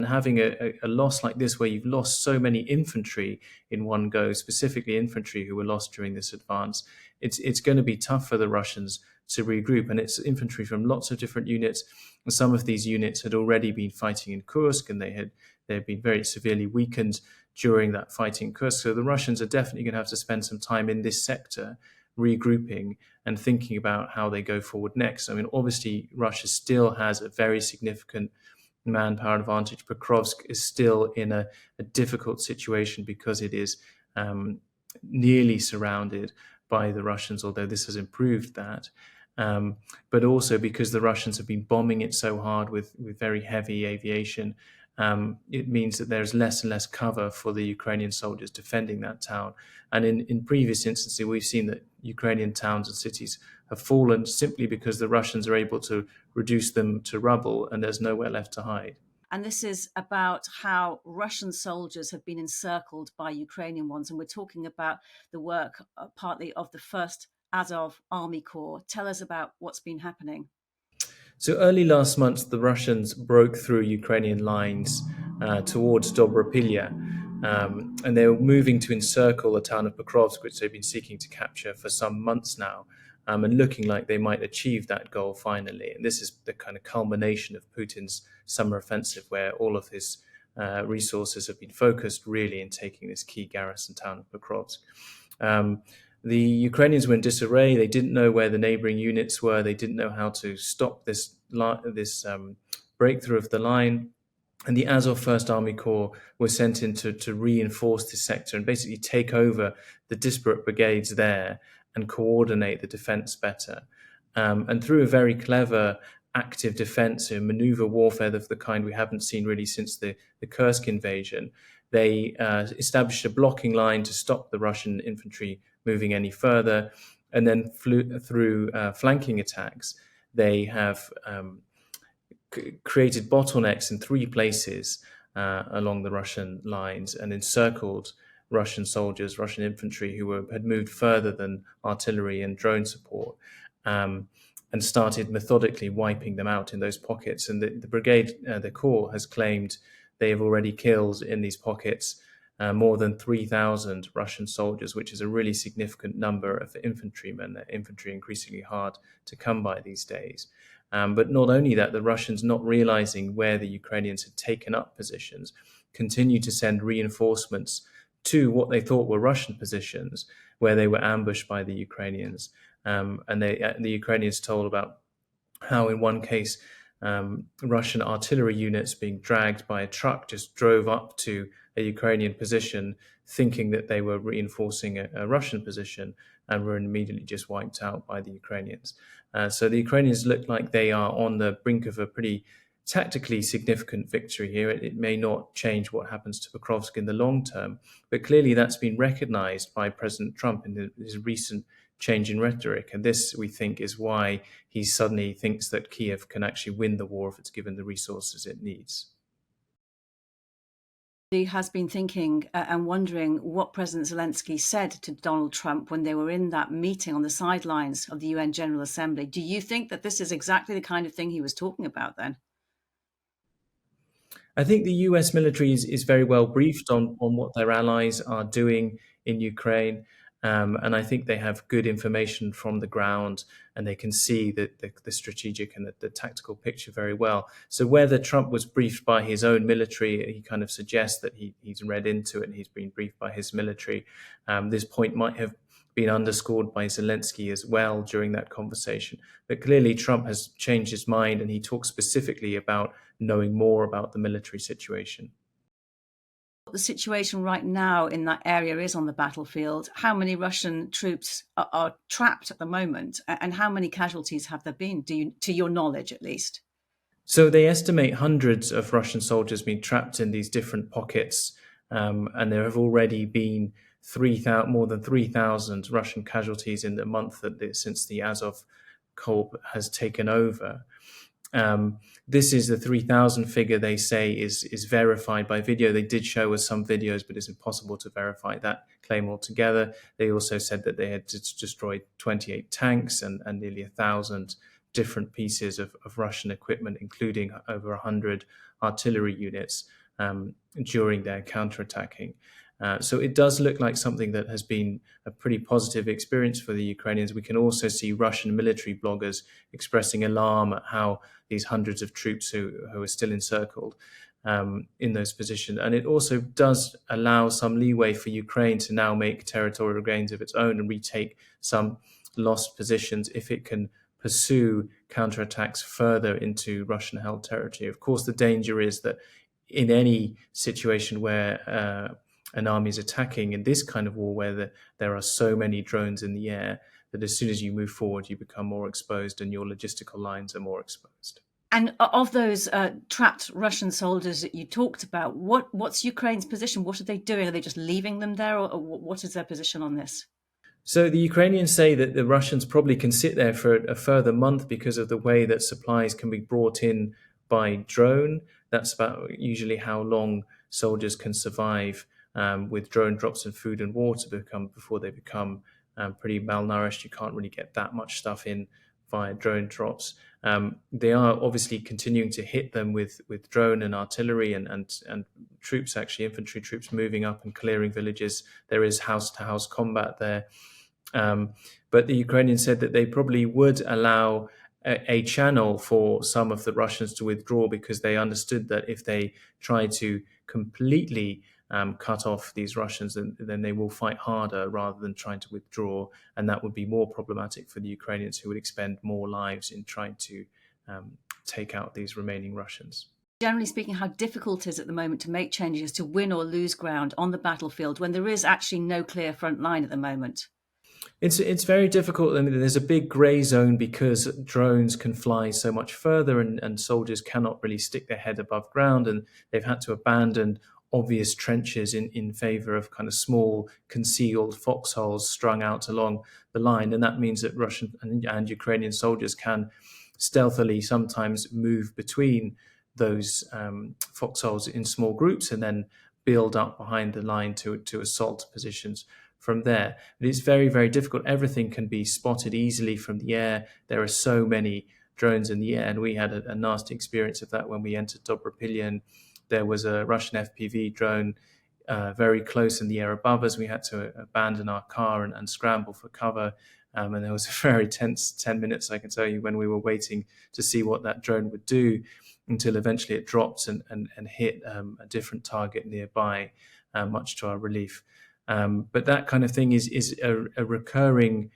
having a loss like this, where you've lost so many infantry in one go, specifically infantry who were lost during this advance, it's going to be tough for the Russians to regroup. And it's infantry from lots of different units. And some of these units had already been fighting in Kursk, and they had been very severely weakened during that fighting in Kursk. So the Russians are definitely going to have to spend some time in this sector regrouping and thinking about how they go forward next. I mean, obviously, Russia still has a very significant manpower advantage. Pokrovsk is still in a difficult situation because it is nearly surrounded by the Russians, although this has improved that. But also because the Russians have been bombing it so hard with very heavy aviation, it means that there's less and less cover for the Ukrainian soldiers defending that town. And in previous instances, we've seen that Ukrainian towns and cities have fallen simply because the Russians are able to reduce them to rubble and there's nowhere left to hide. And this is about how Russian soldiers have been encircled by Ukrainian ones. And we're talking about the work partly of the 1st Azov Army Corps. Tell us about what's been happening. So early last month, the Russians broke through Ukrainian lines towards Dobropilya, and they were moving to encircle the town of Pokrovsk, which they've been seeking to capture for some months now, and looking like they might achieve that goal finally. And this is the kind of culmination of Putin's summer offensive, where all of his resources have been focused really in taking this key garrison town of Pokrovsk. The Ukrainians were in disarray. They didn't know where the neighboring units were. They didn't know how to stop this breakthrough of the line. And the Azov First Army Corps was sent in to reinforce this sector and basically take over the disparate brigades there and coordinate the defense better. And through a very clever active defense and maneuver warfare of the kind we haven't seen really since the Kursk invasion, they established a blocking line to stop the Russian infantry moving any further. And then through flanking attacks, they have created bottlenecks in 3 places along the Russian lines and encircled Russian soldiers, Russian infantry who had moved further than artillery and drone support, and started methodically wiping them out in those pockets. And the brigade, the Corps, has claimed they have already killed in these pockets more than 3,000 Russian soldiers, which is a really significant number of infantrymen. Infantry increasingly hard to come by these days. But not only that, the Russians, not realizing where the Ukrainians had taken up positions, continue to send reinforcements to what they thought were Russian positions, where they were ambushed by the Ukrainians. And the Ukrainians told about how in one case, Russian artillery units being dragged by a truck just drove up to a Ukrainian position, thinking that they were reinforcing a Russian position, and were immediately just wiped out by the Ukrainians. So the Ukrainians look like they are on the brink of a pretty tactically significant victory here. It may not change what happens to Pokrovsk in the long term, but clearly that's been recognized by President Trump in his recent change in rhetoric. And this, we think, is why he suddenly thinks that Kiev can actually win the war if it's given the resources it needs. He has been thinking and wondering what President Zelensky said to Donald Trump when they were in that meeting on the sidelines of the UN General Assembly. Do you think that this is exactly the kind of thing he was talking about then? I think the US military is very well briefed on what their allies are doing in Ukraine. And I think they have good information from the ground, and they can see the strategic and the tactical picture very well. So whether Trump was briefed by his own military, he kind of suggests that he's read into it and he's been briefed by his military. This point might have been underscored by Zelensky as well during that conversation. But clearly Trump has changed his mind, and he talks specifically about knowing more about the military situation. The situation right now in that area is on the battlefield. How many Russian troops are trapped at the moment, and how many casualties have there been, to your knowledge at least? So they estimate hundreds of Russian soldiers being trapped in these different pockets, and there have already been more than 3,000 Russian casualties in the month since the Azov Corps has taken over. This is the 3,000 figure they say is verified by video. They did show us some videos, but it's impossible to verify that claim altogether. They also said that they had destroyed 28 tanks and nearly 1,000 different pieces of Russian equipment, including over 100 artillery units during their counterattacking. So it does look like something that has been a pretty positive experience for the Ukrainians. We can also see Russian military bloggers expressing alarm at how these hundreds of troops who are still encircled in those positions. And it also does allow some leeway for Ukraine to now make territorial gains of its own and retake some lost positions if it can pursue counterattacks further into Russian-held territory. Of course, the danger is that in any situation where an army is attacking in this kind of war, where there are so many drones in the air, that as soon as you move forward, you become more exposed and your logistical lines are more exposed. And of those trapped Russian soldiers that you talked about, what's Ukraine's position? What are they doing? Are they just leaving them there, or what is their position on this? So the Ukrainians say that the Russians probably can sit there for a further month because of the way that supplies can be brought in by drone. That's about usually how long soldiers can survive with drone drops of food and water before they become pretty malnourished. You can't really get that much stuff in via drone drops. They are obviously continuing to hit them with drone and artillery and troops, actually infantry troops moving up and clearing villages. There is house-to-house combat there. But the Ukrainians said that they probably would allow a channel for some of the Russians to withdraw, because they understood that if they try to completely cut off these Russians, then they will fight harder rather than trying to withdraw. And that would be more problematic for the Ukrainians, who would expend more lives in trying to take out these remaining Russians. Generally speaking, how difficult it is at the moment to make changes, to win or lose ground on the battlefield when there is actually no clear front line at the moment? It's very difficult. I mean, there's a big grey zone because drones can fly so much further, and soldiers cannot really stick their head above ground, and they've had to abandon obvious trenches in favor of kind of small concealed foxholes strung out along the line. And that means that Russian and Ukrainian soldiers can stealthily sometimes move between those foxholes in small groups and then build up behind the line to assault positions from there. But it's very, very difficult. Everything can be spotted easily from the air. There are so many drones in the air, and we had a nasty experience of that when we entered Dobropilyan. There was a Russian FPV drone very close in the air above us. We had to abandon our car and scramble for cover. And there was a very tense 10 minutes, I can tell you, when we were waiting to see what that drone would do, until eventually it dropped and hit a different target nearby, much to our relief. But that kind of thing is a recurring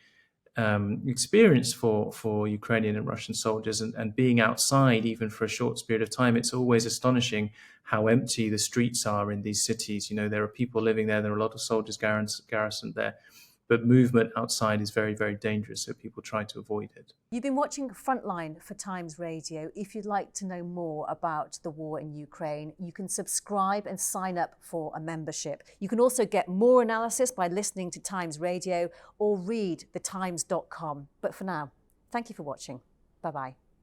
experience for Ukrainian and Russian soldiers, and being outside even for a short period of time, it's always astonishing how empty the streets are in these cities. You know, there are people living there, there are a lot of soldiers garrisoned there, but movement outside is very, very dangerous, so people try to avoid it. You've been watching Frontline for Times Radio. If you'd like to know more about the war in Ukraine, you can subscribe and sign up for a membership. You can also get more analysis by listening to Times Radio or read thetimes.com. But for now, thank you for watching. Bye-bye.